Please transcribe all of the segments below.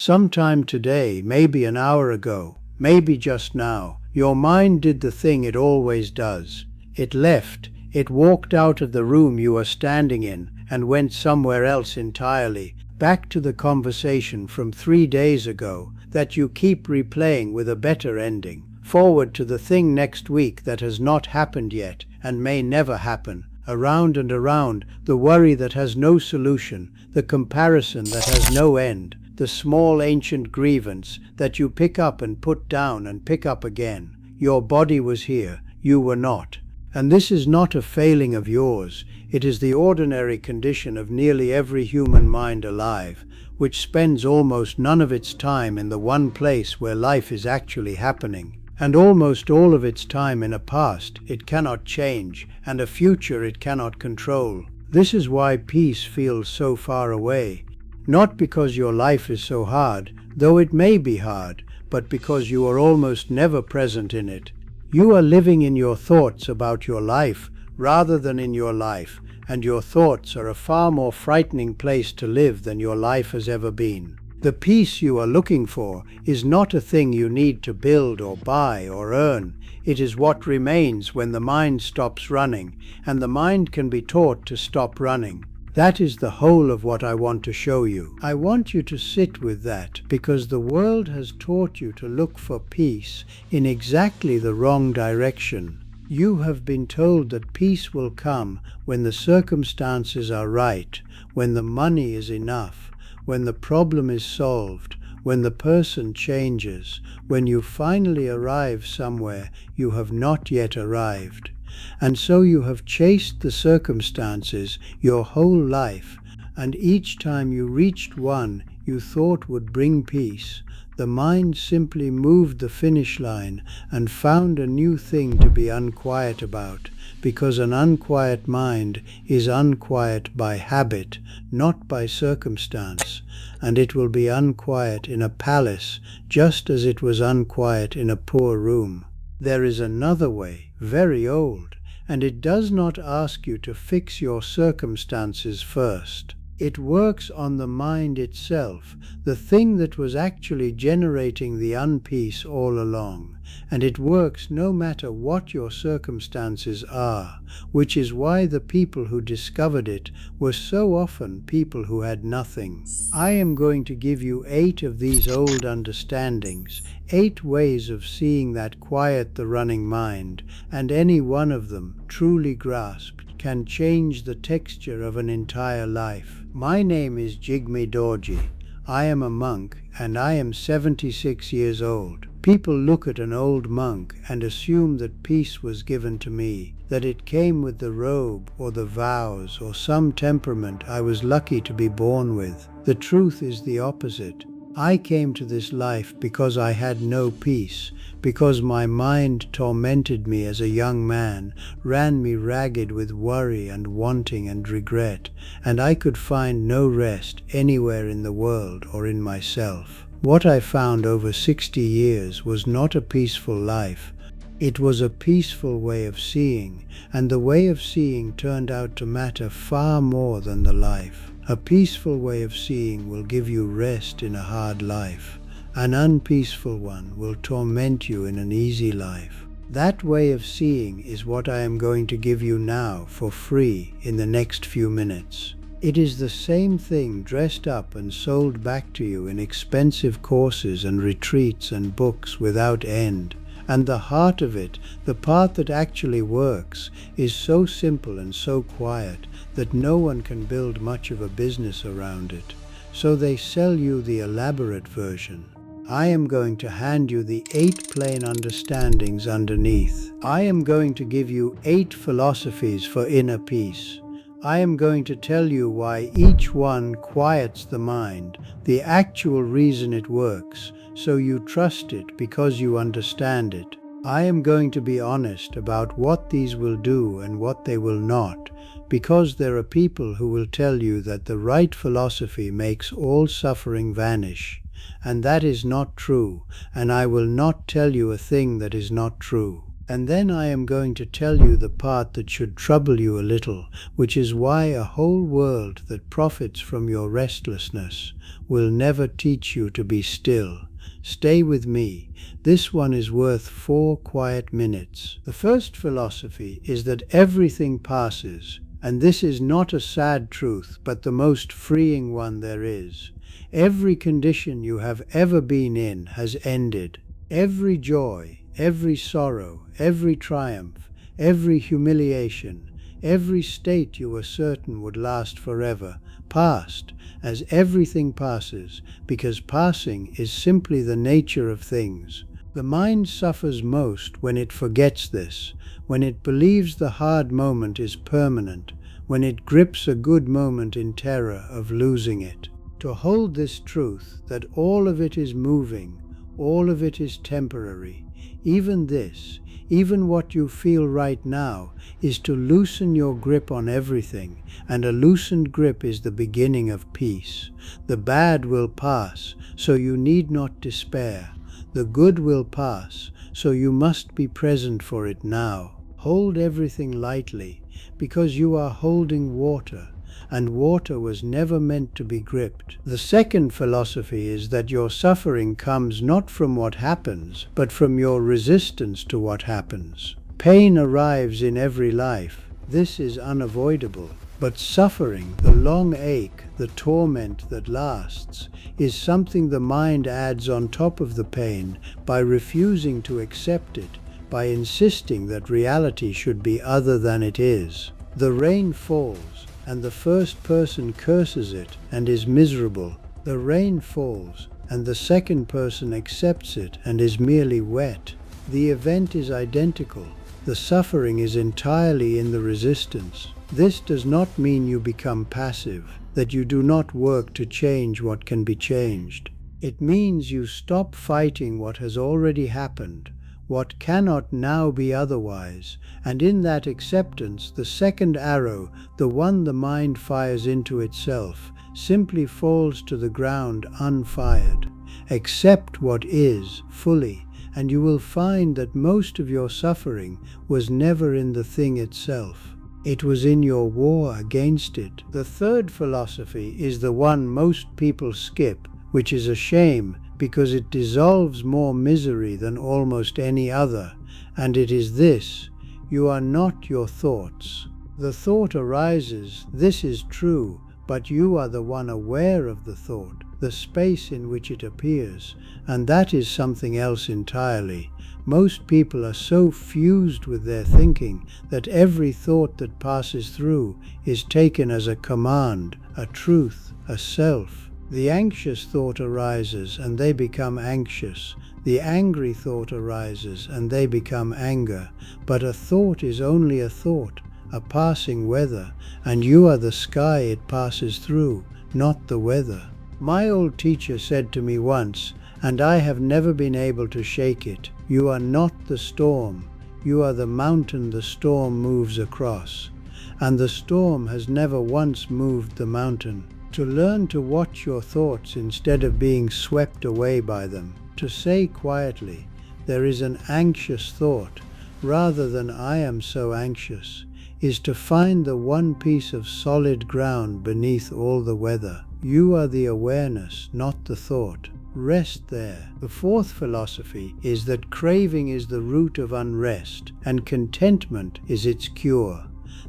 Sometime today, maybe an hour ago, maybe just now, your mind did the thing it always does. It left, it walked out of the room you are standing in and went somewhere else entirely, back to the conversation from 3 days ago that you keep replaying with a better ending, forward to the thing next week that has not happened yet and may never happen, around and around, the worry that has no solution, the comparison that has no end, the small ancient grievance that you pick up and put down and pick up again. Your body was here, you were not. And this is not a failing of yours, it is the ordinary condition of nearly every human mind alive, which spends almost none of its time in the one place where life is actually happening, and almost all of its time in a past it cannot change, and a future it cannot control. This is why peace feels so far away. Not because your life is so hard, though it may be hard, but because you are almost never present in it. You are living in your thoughts about your life rather than in your life, and your thoughts are a far more frightening place to live than your life has ever been. The peace you are looking for is not a thing you need to build or buy or earn. It is what remains when the mind stops running, and the mind can be taught to stop running. That is the whole of what I want to show you. I want you to sit with that, because the world has taught you to look for peace in exactly the wrong direction. You have been told that peace will come when the circumstances are right, when the money is enough, when the problem is solved, when the person changes, when you finally arrive somewhere you have not yet arrived. And so you have chased the circumstances your whole life, and each time you reached one you thought would bring peace, the mind simply moved the finish line and found a new thing to be unquiet about, because an unquiet mind is unquiet by habit, not by circumstance, and it will be unquiet in a palace just as it was unquiet in a poor room. There is another way, very old, and it does not ask you to fix your circumstances first. It works on the mind itself, the thing that was actually generating the unpeace all along, and it works no matter what your circumstances are, which is why the people who discovered it were so often people who had nothing. I am going to give you 8 of these old understandings, 8 ways of seeing that quiet the running mind, and any one of them, truly grasped, can change the texture of an entire life. My name is Jigme Dorji. I am a monk, and I am 76 years old. People look at an old monk and assume that peace was given to me, that it came with the robe or the vows or some temperament I was lucky to be born with. The truth is the opposite. I came to this life because I had no peace, because my mind tormented me as a young man, ran me ragged with worry and wanting and regret, and I could find no rest anywhere in the world or in myself. What I found over 60 years was not a peaceful life. It was a peaceful way of seeing, and the way of seeing turned out to matter far more than the life. A peaceful way of seeing will give you rest in a hard life. An unpeaceful one will torment you in an easy life. That way of seeing is what I am going to give you now for free in the next few minutes. It is the same thing dressed up and sold back to you in expensive courses and retreats and books without end. And the heart of it, the part that actually works, is so simple and so quiet that no one can build much of a business around it. So they sell you the elaborate version. I am going to hand you the 8 plain understandings underneath. I am going to give you 8 philosophies for inner peace. I am going to tell you why each one quiets the mind, the actual reason it works, so you trust it because you understand it. I am going to be honest about what these will do and what they will not, because there are people who will tell you that the right philosophy makes all suffering vanish, and that is not true, and I will not tell you a thing that is not true. And then I am going to tell you the part that should trouble you a little, which is why a whole world that profits from your restlessness will never teach you to be still. Stay with me. This one is worth 4 quiet minutes. The first philosophy is that everything passes, and this is not a sad truth, but the most freeing one there is. Every condition you have ever been in has ended. Every joy, every sorrow, every triumph, every humiliation, every state you were certain would last forever, passed, as everything passes, because passing is simply the nature of things. The mind suffers most when it forgets this, when it believes the hard moment is permanent, when it grips a good moment in terror of losing it. To hold this truth that all of it is moving, all of it is temporary, even this, even what you feel right now, is to loosen your grip on everything, and a loosened grip is the beginning of peace. The bad will pass, so you need not despair. The good will pass, so you must be present for it now. Hold everything lightly, because you are holding water, and water was never meant to be gripped. The second philosophy is that your suffering comes not from what happens, but from your resistance to what happens. Pain arrives in every life. This is unavoidable. But suffering, the long ache, the torment that lasts, is something the mind adds on top of the pain by refusing to accept it, by insisting that reality should be other than it is. The rain falls, and the first person curses it and is miserable. The rain falls, and the second person accepts it and is merely wet. The event is identical. The suffering is entirely in the resistance. This does not mean you become passive, that you do not work to change what can be changed. It means you stop fighting what has already happened, what cannot now be otherwise, and in that acceptance the second arrow, the one the mind fires into itself, simply falls to the ground unfired. Accept what is, fully, and you will find that most of your suffering was never in the thing itself. It was in your war against it. The third philosophy is the one most people skip, which is a shame, because it dissolves more misery than almost any other, and it is this: you are not your thoughts. The thought arises, this is true, but you are the one aware of the thought, the space in which it appears, and that is something else entirely. Most people are so fused with their thinking that every thought that passes through is taken as a command, a truth, a self. The anxious thought arises and they become anxious. The angry thought arises and they become anger. But a thought is only a thought, a passing weather, and you are the sky it passes through, not the weather. My old teacher said to me once, and I have never been able to shake it, you are not the storm, you are the mountain the storm moves across. And the storm has never once moved the mountain. To learn to watch your thoughts instead of being swept away by them. To say quietly, there is an anxious thought, rather than I am so anxious, is to find the one piece of solid ground beneath all the weather. You are the awareness, not the thought. Rest there. The fourth philosophy is that craving is the root of unrest, and contentment is its cure.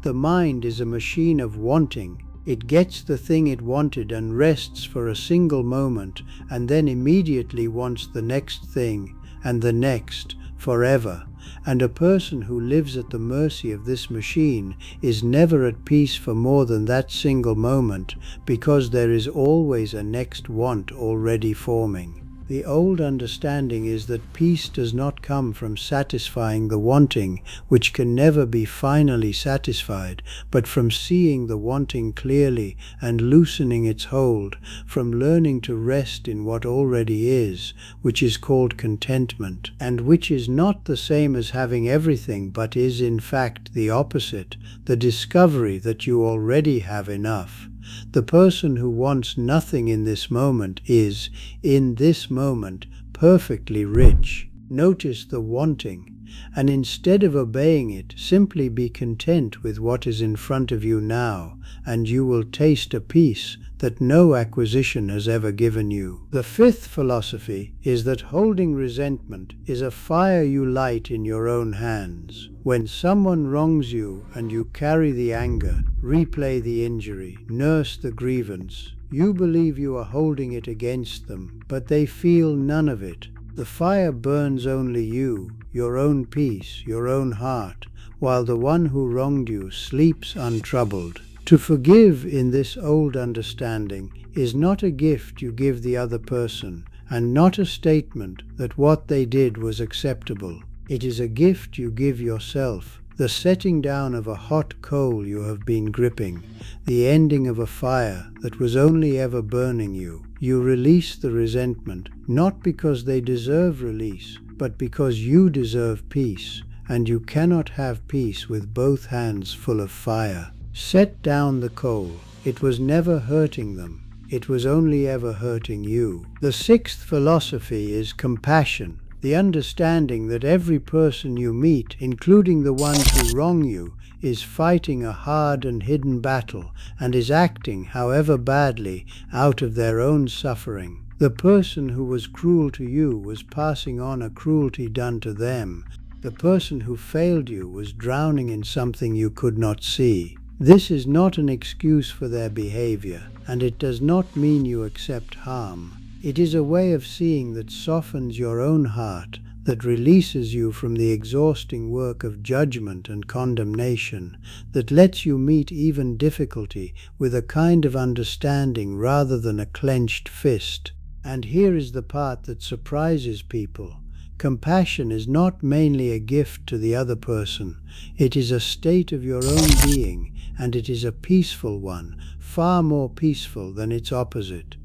The mind is a machine of wanting. It gets the thing it wanted and rests for a single moment, and then immediately wants the next thing, and the next, forever. And a person who lives at the mercy of this machine is never at peace for more than that single moment, because there is always a next want already forming. The old understanding is that peace does not come from satisfying the wanting, which can never be finally satisfied, but from seeing the wanting clearly and loosening its hold, from learning to rest in what already is, which is called contentment, and which is not the same as having everything, but is in fact the opposite, the discovery that you already have enough. The person who wants nothing in this moment is, in this moment, perfectly rich. Notice the wanting. And instead of obeying it, simply be content with what is in front of you now, and you will taste a peace that no acquisition has ever given you. The fifth philosophy is that holding resentment is a fire you light in your own hands. When someone wrongs you and you carry the anger, replay the injury, nurse the grievance, you believe you are holding it against them, but they feel none of it. The fire burns only you, your own peace, your own heart, while the one who wronged you sleeps untroubled. To forgive in this old understanding is not a gift you give the other person, and not a statement that what they did was acceptable. It is a gift you give yourself, the setting down of a hot coal you have been gripping, the ending of a fire that was only ever burning you. You release the resentment, not because they deserve release, but because you deserve peace, and you cannot have peace with both hands full of fire. Set down the coal. It was never hurting them. It was only ever hurting you. The sixth philosophy is compassion, the understanding that every person you meet, including the ones who wrong you, is fighting a hard and hidden battle and is acting, however badly, out of their own suffering. The person who was cruel to you was passing on a cruelty done to them. The person who failed you was drowning in something you could not see. This is not an excuse for their behavior, and it does not mean you accept harm. It is a way of seeing that softens your own heart, that releases you from the exhausting work of judgment and condemnation, that lets you meet even difficulty with a kind of understanding rather than a clenched fist. And here is the part that surprises people. Compassion is not mainly a gift to the other person. It is a state of your own being, and it is a peaceful one, far more peaceful than its opposite.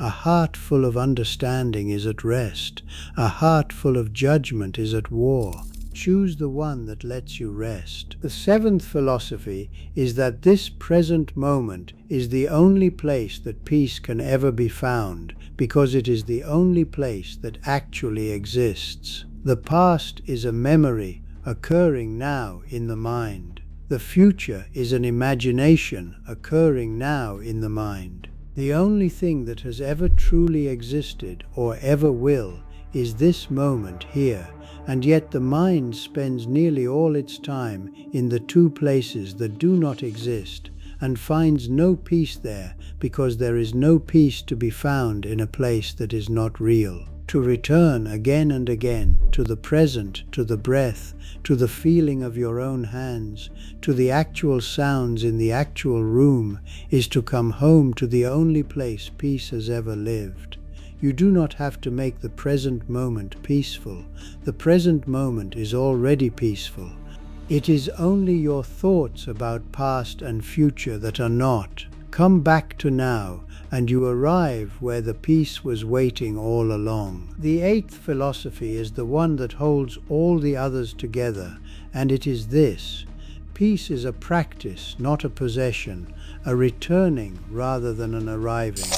A heart full of understanding is at rest. A heart full of judgment is at war. Choose the one that lets you rest. The seventh philosophy is that this present moment is the only place that peace can ever be found, because it is the only place that actually exists. The past is a memory occurring now in the mind. The future is an imagination occurring now in the mind. The only thing that has ever truly existed or ever will is this moment here, and yet the mind spends nearly all its time in the two places that do not exist, and finds no peace there because there is no peace to be found in a place that is not real. To return again and again to the present, to the breath, to the feeling of your own hands, to the actual sounds in the actual room, is to come home to the only place peace has ever lived. You do not have to make the present moment peaceful. The present moment is already peaceful. It is only your thoughts about past and future that are not. Come back to now, and you arrive where the peace was waiting all along. The eighth philosophy is the one that holds all the others together, and it is this: peace is a practice, not a possession, a returning rather than an arriving.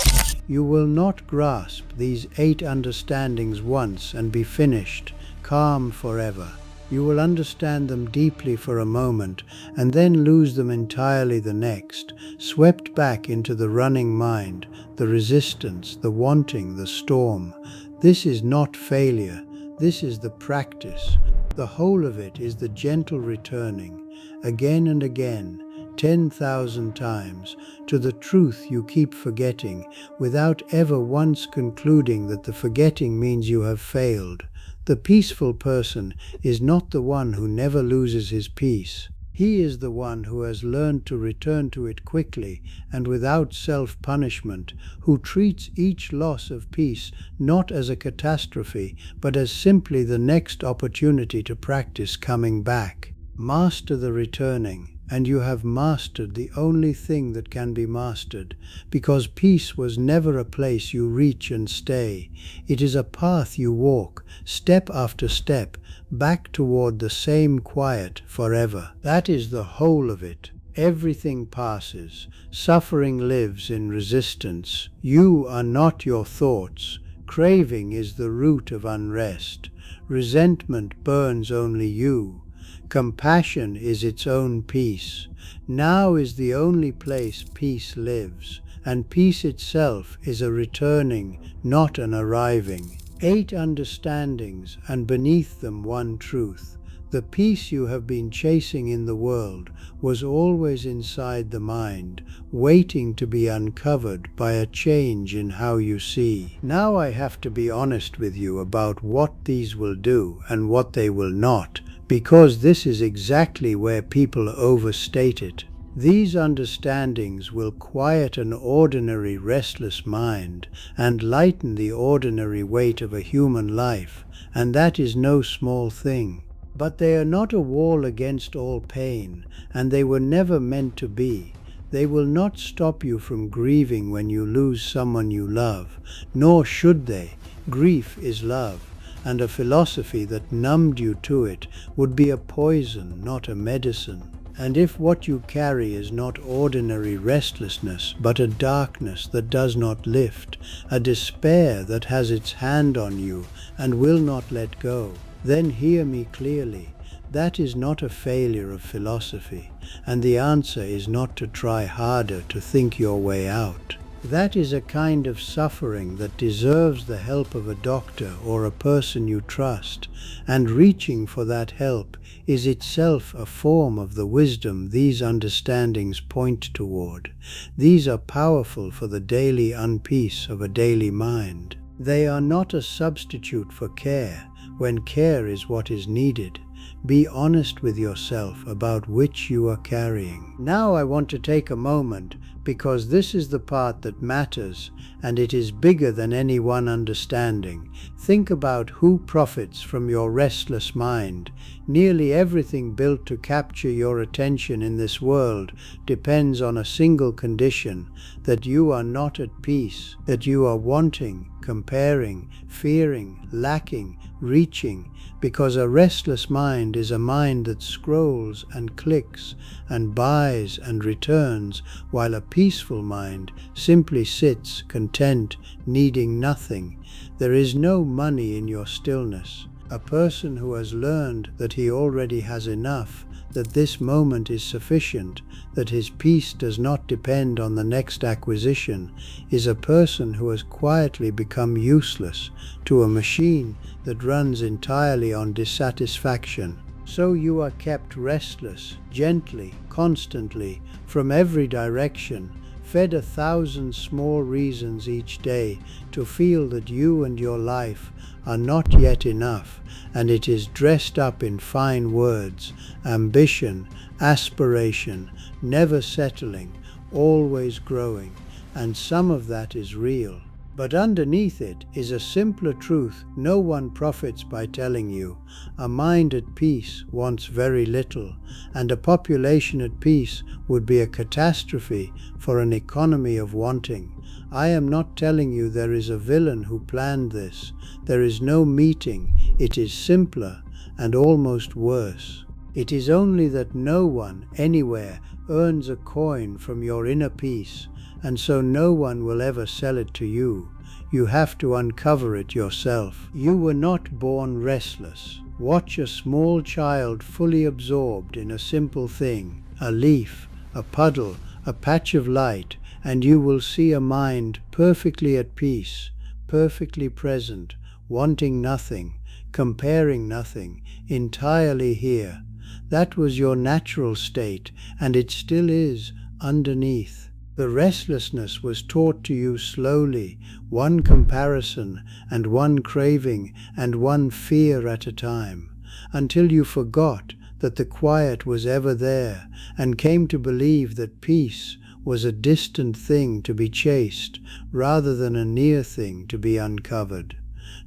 You will not grasp these 8 understandings once and be finished, calm forever. You will understand them deeply for a moment and then lose them entirely the next, swept back into the running mind, the resistance, the wanting, the storm. This is not failure. This is the practice. The whole of it is the gentle returning, again and again, 10,000 times, to the truth you keep forgetting, without ever once concluding that the forgetting means you have failed. The peaceful person is not the one who never loses his peace. He is the one who has learned to return to it quickly and without self-punishment, who treats each loss of peace not as a catastrophe, but as simply the next opportunity to practice coming back. Master the returning, and you have mastered the only thing that can be mastered, because peace was never a place you reach and stay. It is a path you walk, step after step, back toward the same quiet forever. That is the whole of it. Everything passes. Suffering lives in resistance. You are not your thoughts. Craving is the root of unrest. Resentment burns only you. Compassion is its own peace. Now is the only place peace lives, and peace itself is a returning, not an arriving. 8 understandings, and beneath them one truth. The peace you have been chasing in the world was always inside the mind, waiting to be uncovered by a change in how you see. Now I have to be honest with you about what these will do and what they will not, because this is exactly where people overstate it. These understandings will quiet an ordinary restless mind and lighten the ordinary weight of a human life, and that is no small thing. But they are not a wall against all pain, and they were never meant to be. They will not stop you from grieving when you lose someone you love, nor should they. Grief is love, and a philosophy that numbed you to it would be a poison, not a medicine. And if what you carry is not ordinary restlessness, but a darkness that does not lift, a despair that has its hand on you and will not let go, then hear me clearly. That is not a failure of philosophy, and the answer is not to try harder to think your way out. That is a kind of suffering that deserves the help of a doctor or a person you trust, and reaching for that help is itself a form of the wisdom these understandings point toward. These are powerful for the daily unpeace of a daily mind. They are not a substitute for care, when care is what is needed. Be honest with yourself about which you are carrying. Now I want to take a moment, because this is the part that matters, and it is bigger than any one understanding. Think about who profits from your restless mind. Nearly everything built to capture your attention in this world depends on a single condition: that you are not at peace, that you are wanting, comparing, fearing, lacking, reaching, because a restless mind is a mind that scrolls and clicks and buys and returns, while a peaceful mind simply sits content, needing nothing. There is no money in your stillness. A person who has learned that he already has enough, that this moment is sufficient, that his peace does not depend on the next acquisition, is a person who has quietly become useless to a machine that runs entirely on dissatisfaction. So you are kept restless, gently, constantly, from every direction, fed 1,000 small reasons each day to feel that you and your life are not yet enough, and it is dressed up in fine words: ambition, aspiration, never settling, always growing, and some of that is real. But underneath it is a simpler truth no one profits by telling you. A mind at peace wants very little, and a population at peace would be a catastrophe for an economy of wanting. I am not telling you there is a villain who planned this. There is no meeting. It is simpler and almost worse. It is only that no one, anywhere, earns a coin from your inner peace, and so no one will ever sell it to you. You have to uncover it yourself. You were not born restless. Watch a small child fully absorbed in a simple thing, a leaf, a puddle, a patch of light, and you will see a mind perfectly at peace, perfectly present, wanting nothing, comparing nothing, entirely here. That was your natural state, and it still is, underneath. The restlessness was taught to you slowly, one comparison and one craving and one fear at a time, until you forgot that the quiet was ever there and came to believe that peace was a distant thing to be chased rather than a near thing to be uncovered.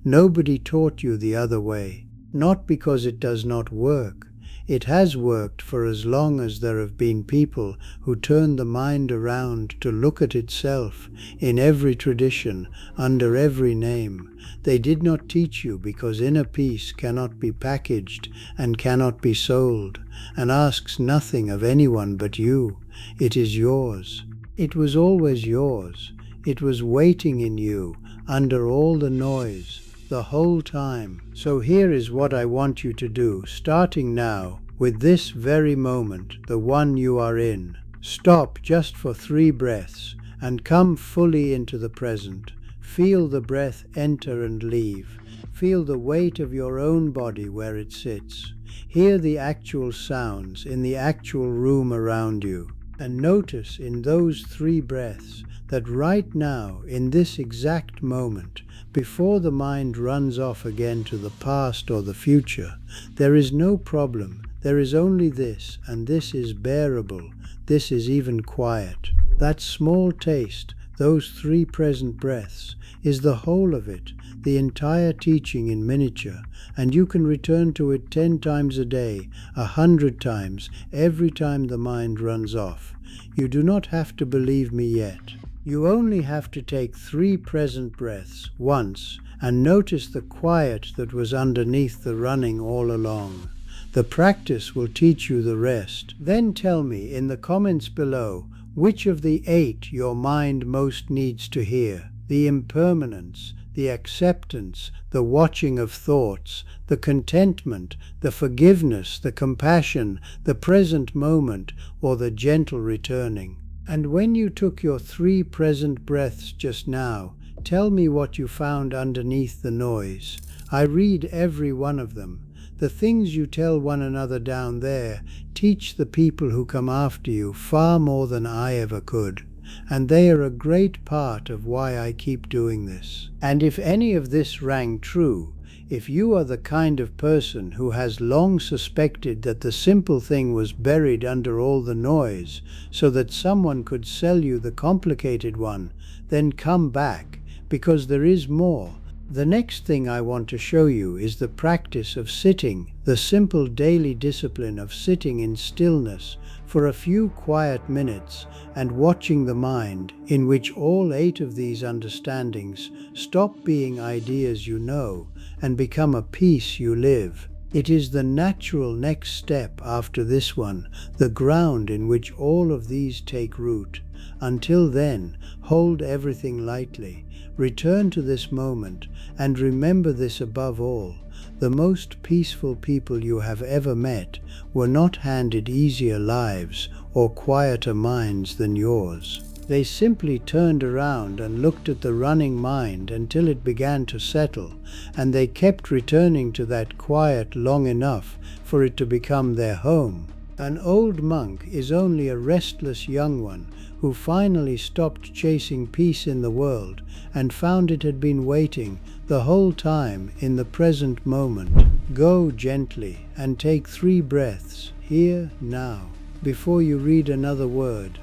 Nobody taught you the other way, not because it does not work. It has worked for as long as there have been people who turn the mind around to look at itself in every tradition, under every name. They did not teach you because inner peace cannot be packaged and cannot be sold, and asks nothing of anyone but you. It is yours. It was always yours. It was waiting in you, under all the noise, the whole time. So here is what I want you to do, starting now, with this very moment, the one you are in. Stop just for 3 breaths and come fully into the present. Feel the breath enter and leave. Feel the weight of your own body where it sits. Hear the actual sounds in the actual room around you. And notice in those 3 breaths that right now, in this exact moment, before the mind runs off again to the past or the future, there is no problem. There is only this, and this is bearable. This is even quiet. That small taste, those 3 present breaths, is the whole of it, the entire teaching in miniature, and you can return to it 10 times a day, 100 times, every time the mind runs off. You do not have to believe me yet. You only have to take 3 present breaths once and notice the quiet that was underneath the running all along. The practice will teach you the rest. Then tell me in the comments below which of the 8 your mind most needs to hear. The impermanence, the acceptance, the watching of thoughts, the contentment, the forgiveness, the compassion, the present moment, or the gentle returning. And when you took your 3 present breaths just now, tell me what you found underneath the noise. I read every one of them. The things you tell one another down there teach the people who come after you far more than I ever could. And they are a great part of why I keep doing this. And if any of this rang true, if you are the kind of person who has long suspected that the simple thing was buried under all the noise, so that someone could sell you the complicated one, then come back, because there is more. The next thing I want to show you is the practice of sitting, the simple daily discipline of sitting in stillness for a few quiet minutes and watching the mind, in which all 8 of these understandings stop being ideas you know and become a peace you live. It is the natural next step after this one, the ground in which all of these take root. Until then, hold everything lightly, return to this moment, and remember this above all. The most peaceful people you have ever met were not handed easier lives or quieter minds than yours. They simply turned around and looked at the running mind until it began to settle, and they kept returning to that quiet long enough for it to become their home. An old monk is only a restless young one who finally stopped chasing peace in the world and found it had been waiting the whole time in the present moment. Go gently and take 3 breaths, here, now, before you read another word.